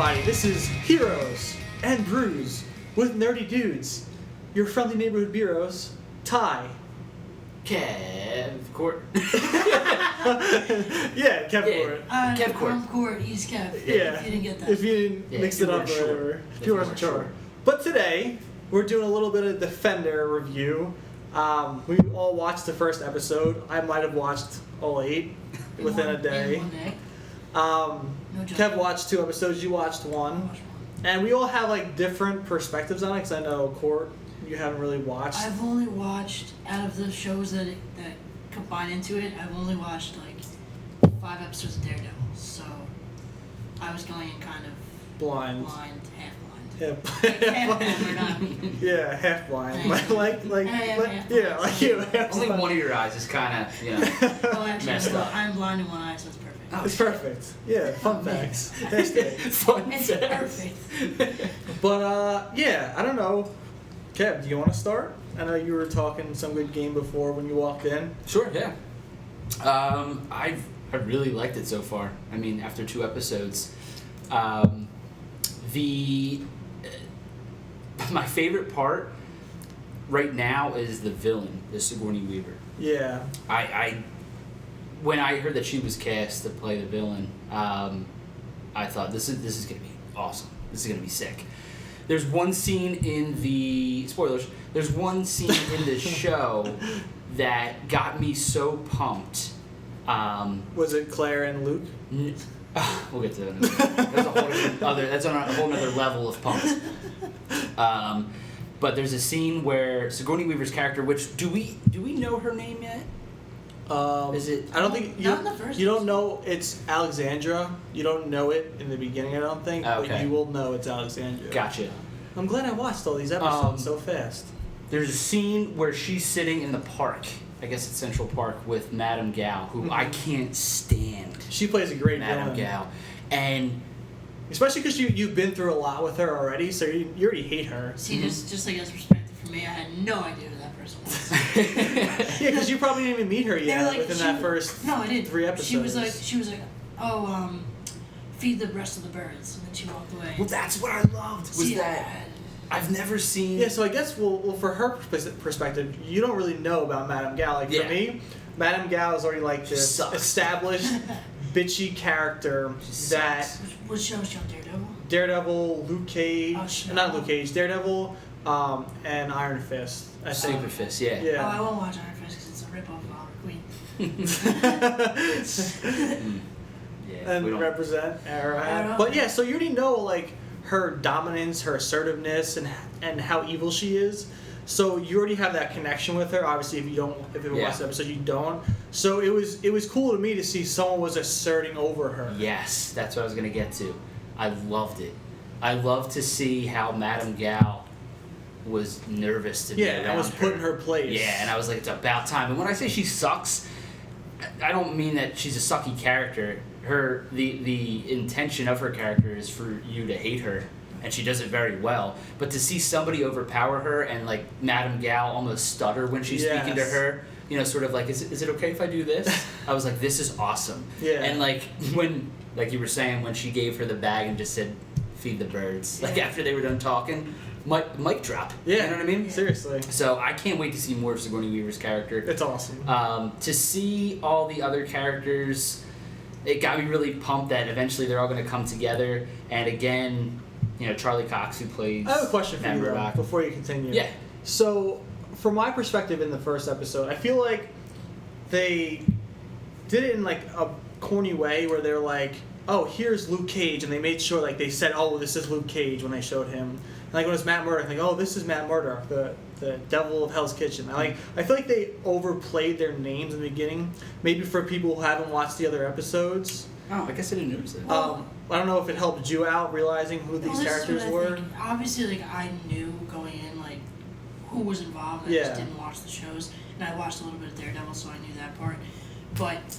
everybody, this is Heroes and Brews with Nerdy Dudes. Your friendly neighborhood Beeroes Ty. Court. Yeah, Court. Court. I'm Court, he's Kev. Yeah. If you didn't get that. If you didn't mix it up or whatever. If you weren't sure. But today, we're doing a little bit of Defender review. We all watched the first episode. I might have watched all 8 within a day. In one day. Kev watched 2 episodes, you watched 1. And we all have like different perspectives on it, because I know, Court, you haven't really watched. I've only watched, out of the shows that combine into it, I've only watched like 5 episodes of Daredevil. So I was going in kind of blind, half blind. Half blind. Yeah, half blind. like you. Only one of your eyes is kind of, Oh, actually, messed up. I'm blind in one eye, so it's perfect. Oh, it's perfect. Yeah, fun facts. That's good. Fun It's facts. perfect. But yeah, I don't know. Kev, do you want to start? I know you were talking some good game before when you walked in. Sure, yeah. I really liked it so far. I mean, after 2 episodes, my favorite part right now is the villain, the Sigourney Weaver. Yeah. When I heard that she was cast to play the villain, I thought this is gonna be awesome. This is gonna be sick. There's one scene in the spoilers. There's one scene in the show that got me so pumped. Was it Claire and Luke? We'll get to that. That's on a whole other level of pumped. But there's a scene where Sigourney Weaver's character, which do we know her name yet? Is it? I don't think not in the first you don't know it's Alexandra. You don't know it in the beginning, I don't think. Okay. But you will know it's Alexandra. Gotcha. I'm glad I watched all these episodes so fast. There's a scene where she's sitting in the park. I guess it's Central Park with Madame Gao, who I can't stand. She plays a great Madame villain. Gao, and especially because you've been through a lot with her already, so you already hate her. See, just like as perspective for me, I had no idea who that person was. Yeah, because you probably didn't even meet her yet Like, within that first no, I didn't. 3 episodes. She was like, oh, feed the rest of the birds, and then she walked away. well, that's what I loved. Was See, that I've never seen. Yeah, so I guess well, for her perspective, you don't really know about Madame Gao. Like for me, Madame Gao is already like this established, bitchy character that. What show was she on? Daredevil? Daredevil, Luke Cage, not Luke Cage, Daredevil, and Iron Fist. I think. Super Fist, yeah. Oh, I won't watch Iron Fist because it's a ripoff of Oliver Queen. Yeah, and we don't represent Arrowhead. But yeah, so you already know like her dominance, her assertiveness, and how evil she is. So you already have that connection with her. Obviously, if you watch the episode, you don't. So it was cool to me to see someone was asserting over her. Yes, that's what I was gonna get to. I loved it. I loved to see how Madame Gao was nervous to be around her. I was put in her place. Yeah, and I was like, it's about time. And when I say she sucks, I don't mean that she's a sucky character. The intention of her character is for you to hate her, and she does it very well. But to see somebody overpower her and like Madame Gao almost stutter when she's speaking to her, sort of like, is it okay if I do this? I was like, this is awesome. Yeah. And like when, like you were saying, when she gave her the bag and just said, feed the birds, like after they were done talking, mic drop. Yeah. You know what I mean? Seriously. So I can't wait to see more of Sigourney Weaver's character. It's awesome. To see all the other characters, it got me really pumped that eventually they're all going to come together. And again, Charlie Cox, who plays. I have a question for you though, before you continue. Yeah. So, from my perspective in the first episode, I feel like they did it in like a corny way where they're like, oh, here's Luke Cage, and they made sure like they said, oh, this is Luke Cage when they showed him. And, like when it was Matt Murdock, like, oh, this is Matt Murdock, the devil of Hell's Kitchen. I feel like they overplayed their names in the beginning, maybe for people who haven't watched the other episodes. Oh, I guess I didn't notice that. I don't know if it helped you out realizing who these characters were. Obviously, like I knew going in like who was involved. I just didn't watch the shows, and I watched a little bit of Daredevil, so I knew that part. But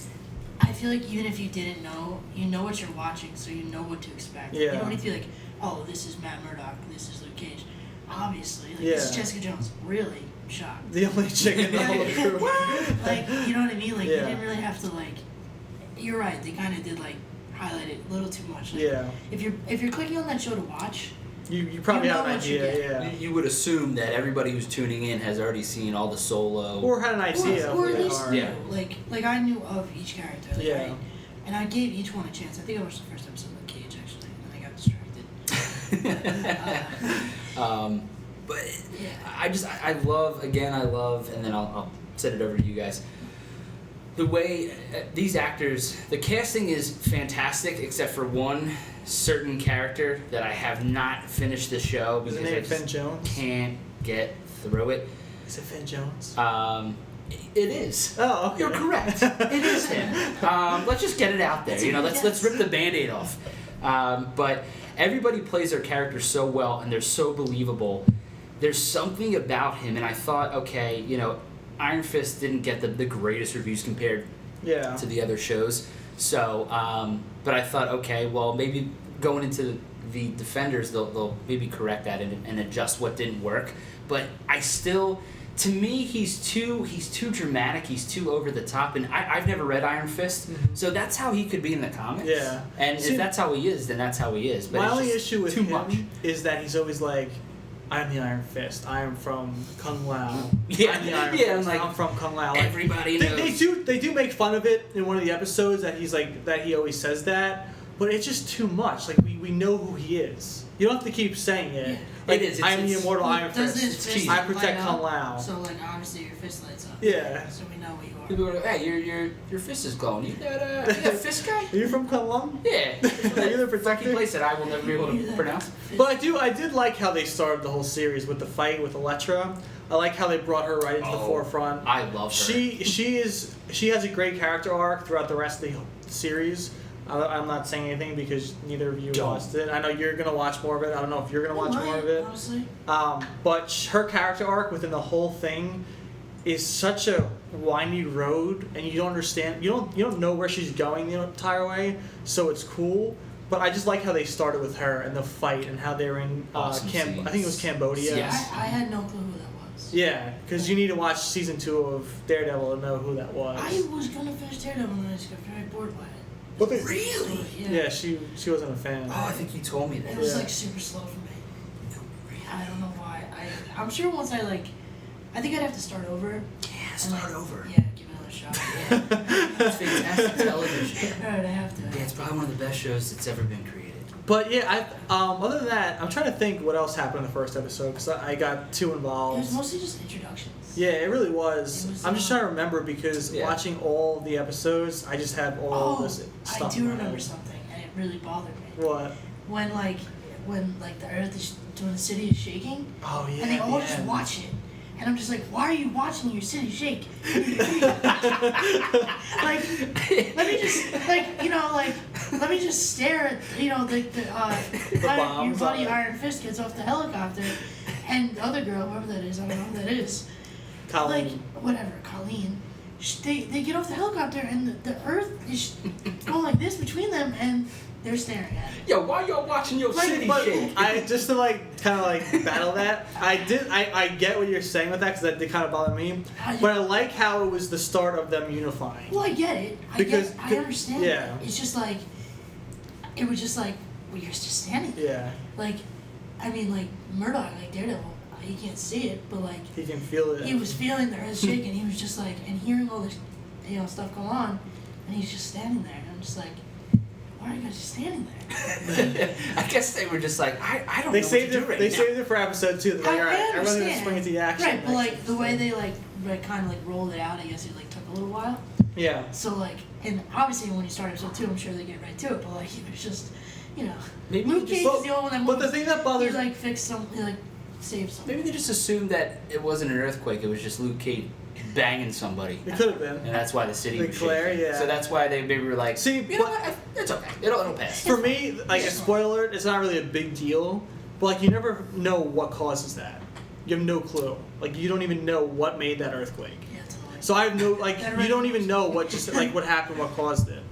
I feel like even if you didn't know, you know what you're watching, so you know what to expect. Yeah. You don't need to be like, oh, this is Matt Murdock, this is Luke Cage. Obviously, like this is Jessica Jones. Really shocked. The only chick in the whole crew. Like, you know what I mean? Like you didn't really have to like. You're right. They kind of did like highlight it a little too much. Like, Yeah. If you're clicking on that show to watch, You probably You know have an what you idea, get. yeah. You would assume that everybody who's tuning in has already seen all the solo. Or had an idea or of at who least they knew. are. Like I knew of each character. Like, Yeah. and I gave each one a chance. I think I watched the first episode of The Cage actually, and I got distracted. But Yeah. I love, and then I'll set it over to you guys. The way these actors, the casting is fantastic, except for one certain character that I have not finished the show Is because it I Finn just Jones? can't get through it. Is it Finn Jones? It is. Oh, okay. You're correct. It is him. Let's just get it out there. Let's rip the Band-Aid off. But everybody plays their character so well, and they're so believable. There's something about him, and I thought, okay, Iron Fist didn't get the greatest reviews compared to the other shows. So, but I thought, okay, well, maybe going into the Defenders, they'll maybe correct that and adjust what didn't work. But I still, to me, he's too dramatic. He's too over the top. And I've never read Iron Fist, so that's how he could be in the comics. Yeah. And See, if that's how he is, then that's how he is. But my it's only just issue with too him much. is that he's always like, I'm the Iron Fist. I am from Kung Lao. Yeah, I'm the Iron yeah, Fist. I'm like, I'm from Kung Lao. Like, Everybody knows. they do make fun of it in one of the episodes that he's like that he always says that, but it's just too much. Like we know who he is. You don't have to keep saying it. Yeah. Like, It is. I'm the immortal Iron Does Fist. his It's fist cheesy. I protect light Kung up? Lao. So like obviously your fist lights up. Yeah. So we know what you are. People go, hey, your fist is glowing. You that fist guy? Are you from Kung Lao? Yeah. Are you the Funky protector? place that I will never be able to pronounce. But I did like how they started the whole series with the fight with Elektra. I like how they brought her right into the forefront. I love her. She has a great character arc throughout the rest of the series. I'm not saying anything because neither of you Don't. watched it. I know you're gonna watch more of it. I don't know if you're gonna watch more of it. Honestly. But her character arc within the whole thing is such a windy road, and you don't understand. You don't know where she's going the entire way. So it's cool. But I just like how they started with her and the fight and how they were in Awesome scenes. I think it was Cambodia. Yes. I had no clue who that was. Yeah, because you need to watch season 2 of Daredevil to know who that was. I was gonna finish Daredevil and I just got very bored by it. But they, Really? Yeah, she wasn't a fan. Oh, I think you told me that. It was Yeah. like super slow for me. I don't know why. I'm sure once I think I'd have to start over. Yeah, and, start like, over. Yeah, give it another shot. Yeah. It's fantastic television. Alright, I have to. Yeah, it's probably one of the best shows that's ever been created. But yeah, other than that, I'm trying to think what else happened in the first episode because I got too It involved. was mostly just introductions. Yeah, it really was. It was, I'm just trying to remember because Yeah. watching all the episodes, I just have all this stuff. I do in my remember head. something, and it really bothered me. What? When the earth is, when the city is shaking, Oh yeah. and they all yeah. just watch it. And I'm just like, why are you watching your city shake? Like, let me just stare at, your bombs buddy on it. Iron Fist gets off the helicopter, and the other girl, whoever that is, I don't know who that is, Colleen. like, whatever, Colleen, they get off the helicopter, and the earth is going like this between them, and they're staring at it. Yo, why y'all watching your city But shake? I just to kind of battle that. I get what you're saying with that because that did kind of bother me. But I like how it was the start of them unifying. Well, I get it. I understand. yeah. It. It's just like, it was just like, well, you're just standing there. Yeah. Like, I mean, like, Murdoch, like Daredevil, he can't see it, but like, He can feel it. he was feeling the earth shaking. He was just like, and hearing all this, stuff go on, and he's just standing there. And I'm just like, why are you guys just standing there? I guess they were just like, I don't They know saved what to it. do right They now. saved it for episode 2. They're like, I all right, everyone's gonna understand. spring into action. Right, but next like the way they kind of rolled it out, I guess it took a little while. Yeah. So like, and obviously when you start episode 2, I'm sure they get right to it. But like, it was just, Maybe Luke they Cage just- is the only one that But the moves. thing that bothers He fixed some, he saved something. Maybe they just assumed that it wasn't an earthquake. It was just Luke Cage banging somebody, it could have been. and that's why the city The was glare, shaking. yeah. So that's why they maybe were like, See, you know what? It's okay. It'll pass. For me, like a spoiler, it's not really a big deal. But like you never know what causes that. You have no clue. Like you don't even know what made that earthquake. Yeah, totally. So I have no That you don't even right. know what happened, what caused it.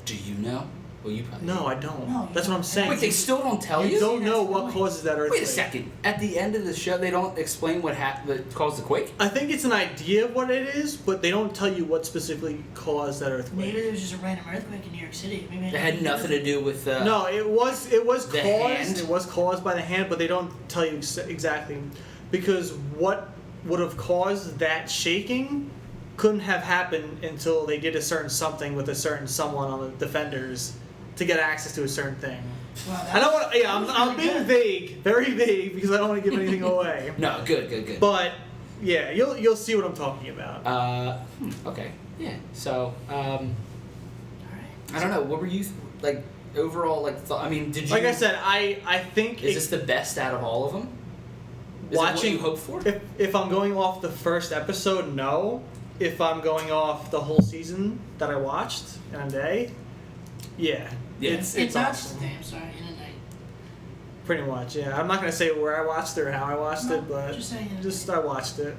Do you know? Well, you probably No, I don't. No, That's what I'm saying. Wait, they still don't tell you? You don't know That's what annoying. causes that earthquake. Wait a second. At the end of the show, they don't explain what caused the quake? I think it's an idea of what it is, but they don't tell you what specifically caused that earthquake. Maybe there was just a random earthquake in New York City. Maybe It had nothing to do with... No, it was The caused. hand? It was caused by the hand, but they don't tell you exactly, because what would have caused that shaking couldn't have happened until they did a certain something with a certain someone on the Defenders to get access to a certain thing. Wow, I don't want. Yeah, I'm being vague, very vague, because I don't want to give anything away. No, good. But yeah, you'll see what I'm talking about. Okay. Yeah. So, Alright. I don't know. What were you, like, overall, like, I mean, did you... Like I said, I think Is this the best out of all of them? Is it watching what you hope for? If I'm going off the first episode, no. If I'm going off the whole season that I watched in a day, yeah. Yeah. It's awesome. Damn, sorry, in a night. Pretty much, yeah. I'm not gonna say where I watched it or how I watched it, but just saying. I watched it.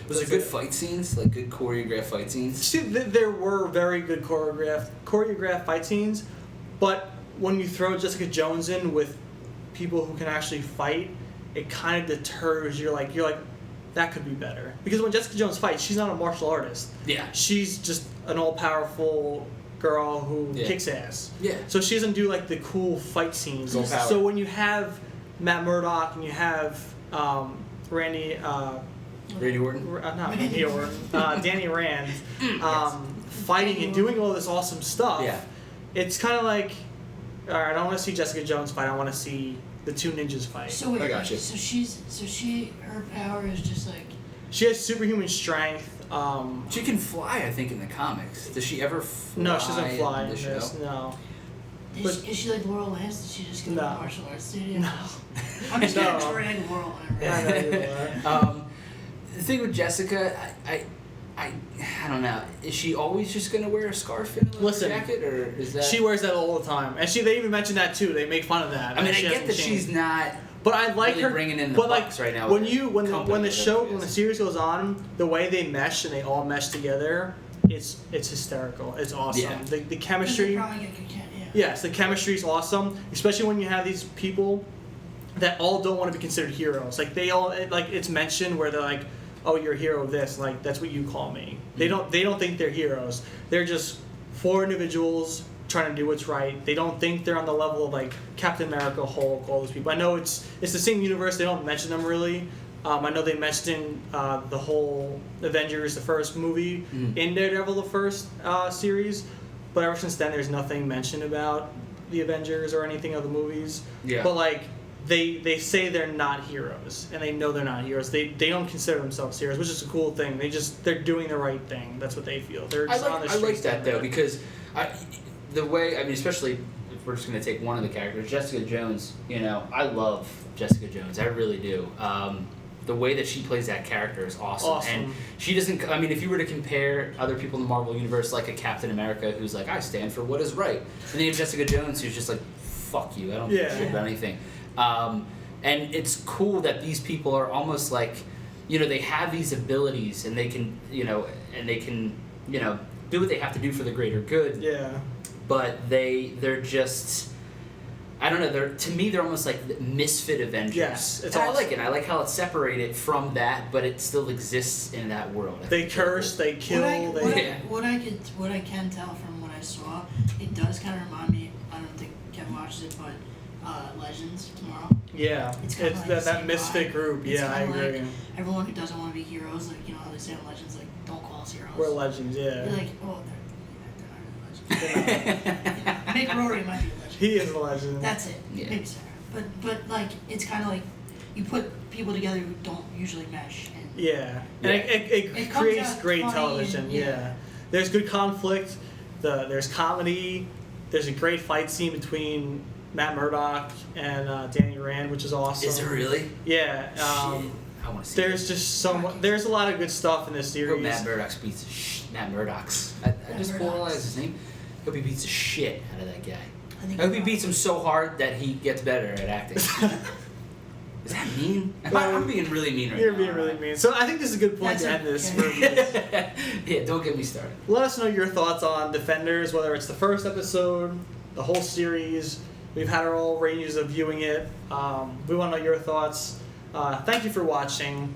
Was there good fight scenes? Like, good choreographed fight scenes? See, there were very good choreographed fight scenes, but when you throw Jessica Jones in with people who can actually fight, it kind of deters. You're like, that could be better. Because when Jessica Jones fights, she's not a martial artist. Yeah. She's just an all-powerful girl who kicks ass. Yeah. So she doesn't do like the cool fight scenes. Full power. So when you have Matt Murdock and you have Randy Orton? not Randy Orton, Danny Rand fighting and doing all this awesome stuff, Yeah. it's kind of like, alright, I don't want to see Jessica Jones fight, I want to see the two ninjas fight. So wait, I got you. her power is just like. She has superhuman strength. She can fly, I think, in the comics. Does she ever fly? No, she doesn't fly in the show? this, no. Is she like Laurel Lance? Did she just go to No. a martial arts studio? No. I'm just No. gonna drag Laurel. I know you are. The thing with Jessica, I don't know. Is she always just gonna wear a scarf in a Listen, jacket, or is that? She wears that all the time, and they even mention that too. They make fun of that. I mean, I She get hasn't that changed. she's not. But I like really her bringing in the but bucks like right now when with you when the the company when the or show whatever it when the is. series goes on, the way they mesh and they all mesh together, it's hysterical. It's awesome. Yeah. The chemistry. Yes, the chemistry's awesome, especially when you have these people that all don't want to be considered heroes. Like they all like it's mentioned where they're like, "Oh, you're a hero of this." Like that's what you call me. They don't think they're heroes. They're just four individuals trying to do what's right. They don't think they're on the level of like Captain America, Hulk, all those people. I know it's the same universe. They don't mention them really. I know they mentioned the whole Avengers, the first movie, in Daredevil, the first series. But ever since then, there's nothing mentioned about the Avengers or anything of the movies. Yeah. But like they say they're not heroes, and they know they're not heroes. They don't consider themselves heroes, which is a cool thing. They're doing the right thing. That's what they feel. They're just on the I like streets that doing though it. because the way, I mean, especially if we're just gonna take one of the characters, Jessica Jones. You know, I love Jessica Jones. I really do. The way that she plays that character is awesome. And she doesn't, I mean, if you were to compare other people in the Marvel Universe, like a Captain America who's like, I stand for what is right. And then you have Jessica Jones who's just like, fuck you, I don't give a shit about anything. And it's cool that these people are almost like, you know, they have these abilities and they can, you know, do what they have to do for the greater good. Yeah. But they're just, I don't know. To me, they're almost like the misfit Avengers. Yes, it's and I awesome. like it. I like how it's separated from that, but it still exists in that world. I They think it's really curse, cool. they kill, What I can tell from what I saw, it does kind of remind me. I don't think Kevin watches it, but Legends tomorrow. Yeah, It's it's kinda like that same misfit vibe. group. It's Yeah, I kinda agree. like everyone who doesn't want to be heroes, like you know how they say in Legends, like don't call us heroes. We're legends. You're Yeah. like, oh, they're not really legends. Maybe Rory might be a legend. He is a legend. That's it. Yeah. Maybe Sarah. But like it's kind of like you put people together who don't usually mesh. And Yeah, and it It comes creates out great funny television. and- Yeah. yeah. There's good conflict. There's comedy. There's a great fight scene between Matt Murdock and Danny Rand, which is awesome. Is it really? Yeah. Shit. I want to see. There's just so much. There's a lot of good stuff in this I hope series. Matt Murdock beats Matt Murdock's. I just Murdock's. polarized his name. I hope he beats the shit out of that guy. I think I hope he beats him so hard that he gets better at acting. Is that mean? Well, I'm being really mean right You're now. being really mean. So I think this is a good point to end this review. Yeah, don't get me started. Let us know your thoughts on Defenders, whether it's the first episode, the whole series. We've had our all ranges of viewing it. We want to know your thoughts. Thank you for watching.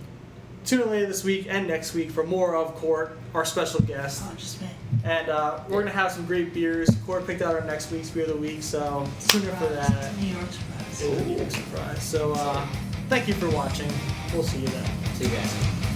Tune in later this week and next week for more of Court, our special guest. Oh, just me. And we're going to have some great beers. Court picked out our next week's beer of the week, so tune in for that. It's a New York surprise. It's a New York surprise. So thank you for watching. We'll see you then. See you guys.